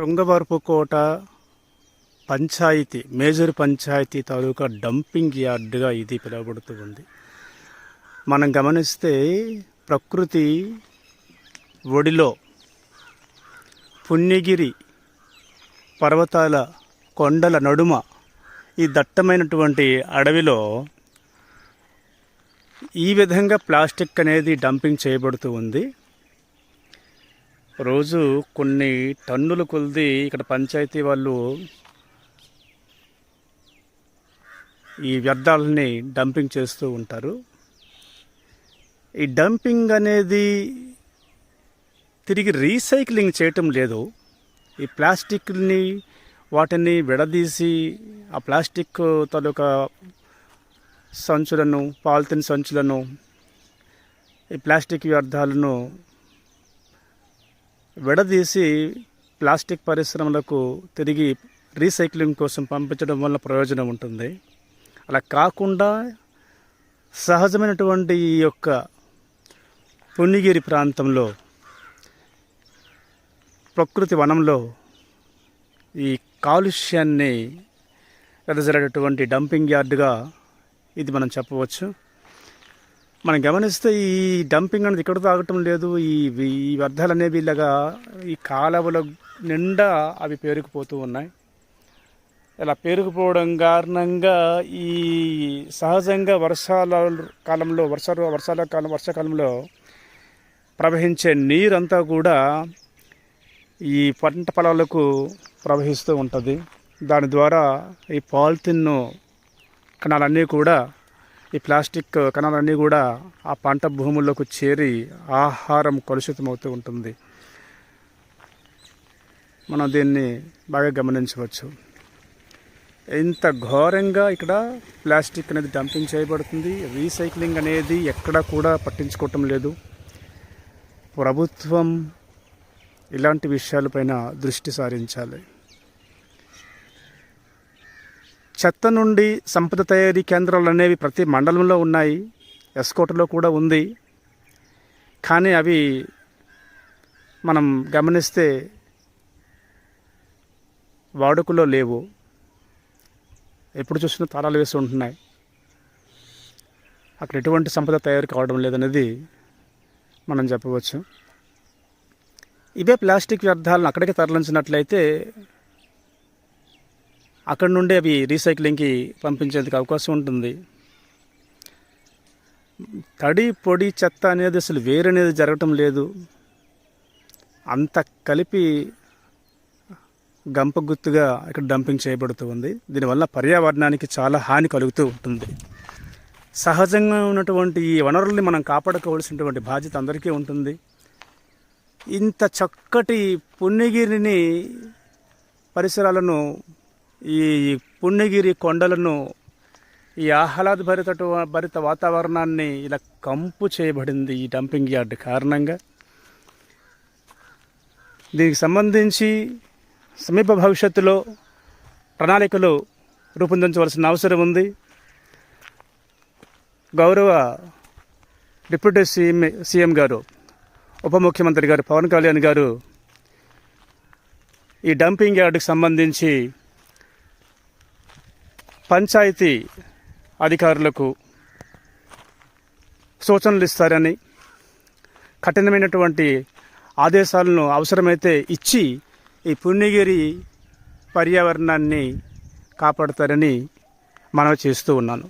Srungavarapukota panchayat major panchayat తాలూకా dumping యార్డ్గా ఇది పిలువబడుతూ ఉంది. మనం గమనిస్తే ప్రకృతి ఒడిలో పుణ్యగిరి పర్వతాల కొండల నడుమ ఈ దట్టమైనటువంటి అడవిలో ఈ విధంగా ప్లాస్టిక్ అనేది డంపింగ్ చేయబడుతూ ఉంది. రోజు కొన్ని టన్నుల కొలది ఇక్కడ పంచాయతీ వాళ్ళు ఈ వ్యర్థాలని డంపింగ్ చేస్తూ ఉంటారు. ఈ డంపింగ్ అనేది తిరిగి రీసైక్లింగ్ చేయటం లేదు. ఈ ప్లాస్టిక్ని వాటిని విడదీసి ఆ ప్లాస్టిక్ తాలూకా సంచులను, పాలిథిన్ సంచులను, ఈ ప్లాస్టిక్ వ్యర్థాలను విడదీసి ప్లాస్టిక్ పరిశ్రమలకు తిరిగి రీసైక్లింగ్ కోసం పంపించడం వల్ల ప్రయోజనం ఉంటుంది. అలా కాకుండా సహజమైనటువంటి ఈ యొక్క పుణ్యగిరి ప్రాంతంలో ప్రకృతి వనంలో ఈ కాలుష్యాన్ని వెదజల్లేటటువంటి డంపింగ్ యార్డ్గా ఇది మనం చెప్పవచ్చు. మనం గమనిస్తే ఈ డంపింగ్ అనేది ఇక్కడ తాగటం లేదు. ఈ వ్యర్థాలు అనేవి ఇలాగా ఈ కాలువల నిండా అవి పేరుకుపోతూ ఉన్నాయి. ఇలా పేరుకుపోవడం కారణంగా ఈ సహజంగా వర్షాకాలంలో ప్రవహించే నీరంతా కూడా ఈ పంట పొలాలకు ప్రవహిస్తూ ఉంటుంది. దాని ద్వారా ఈ పాలిథిన్ కణాలన్నీ కూడా, ఈ ప్లాస్టిక్ కణాలన్నీ కూడా ఆ పంట భూముల్లోకి చేరి ఆహారం కలుషితమవుతూ ఉంటుంది. మనం దీన్ని బాగా గమనించవచ్చు. ఇంత ఘోరంగా ఇక్కడ ప్లాస్టిక్ అనేది డంపింగ్ చేయబడుతుంది. రీసైక్లింగ్ అనేది ఎక్కడా కూడా పట్టించుకోవటం లేదు. ప్రభుత్వం ఇలాంటి విషయాలపైన దృష్టి సారించాలి. చెత్త నుండి సంపద తయారీ కేంద్రాలు అనేవి ప్రతి మండలంలో ఉన్నాయి. ఎస్కోటలో కూడా ఉంది. కానీ అవి మనం గమనిస్తే వాడుకలో లేవు. ఎప్పుడు చూసినా తాళాలు వేసి ఉంటున్నాయి. అక్కడ ఎటువంటి సంపద తయారు కావడం లేదనేది మనం చెప్పవచ్చు. ఇవే ప్లాస్టిక్ వ్యర్థాలను అక్కడికి తరలించినట్లయితే అక్కడి నుండి అవి రీసైక్లింగ్కి పంపించేందుకు అవకాశం ఉంటుంది. తడి పొడి చెత్త అనేది అసలు వేరనేది జరగటం లేదు. అంత కలిపి గంపగుత్తుగా ఇక్కడ డంపింగ్ చేయబడుతూ ఉంది. దీనివల్ల పర్యావరణానికి చాలా హాని కలుగుతూ ఉంటుంది. సహజంగా ఉన్నటువంటి ఈ వనరుల్ని మనం కాపాడుకోవాల్సినటువంటి బాధ్యత అందరికీ ఉంటుంది. ఇంత చక్కటి పుణ్యగిరిని పరిసరాలను, ఈ పుణ్యగిరి కొండలను, ఈ భరిత వాతావరణాన్ని ఇలా కంపు చేయబడింది ఈ డంపింగ్ యార్డ్ కారణంగా. దీనికి సంబంధించి సమీప భవిష్యత్తులో ప్రణాళికలు రూపొందించవలసిన అవసరం ఉంది. గౌరవ డిప్యూటీ సీఎం గారు, ఉప ముఖ్యమంత్రి గారు పవన్ కళ్యాణ్ గారు ఈ డంపింగ్ యార్డుకి సంబంధించి పంచాయతీ అధికారులకు సూచనలు ఇస్తారని, కఠినమైనటువంటి ఆదేశాలను అవసరమైతే ఇచ్చి ఈ పుణ్యగిరి పర్యావరణాన్ని కాపాడుతారని మనవి చేస్తూ ఉన్నాను.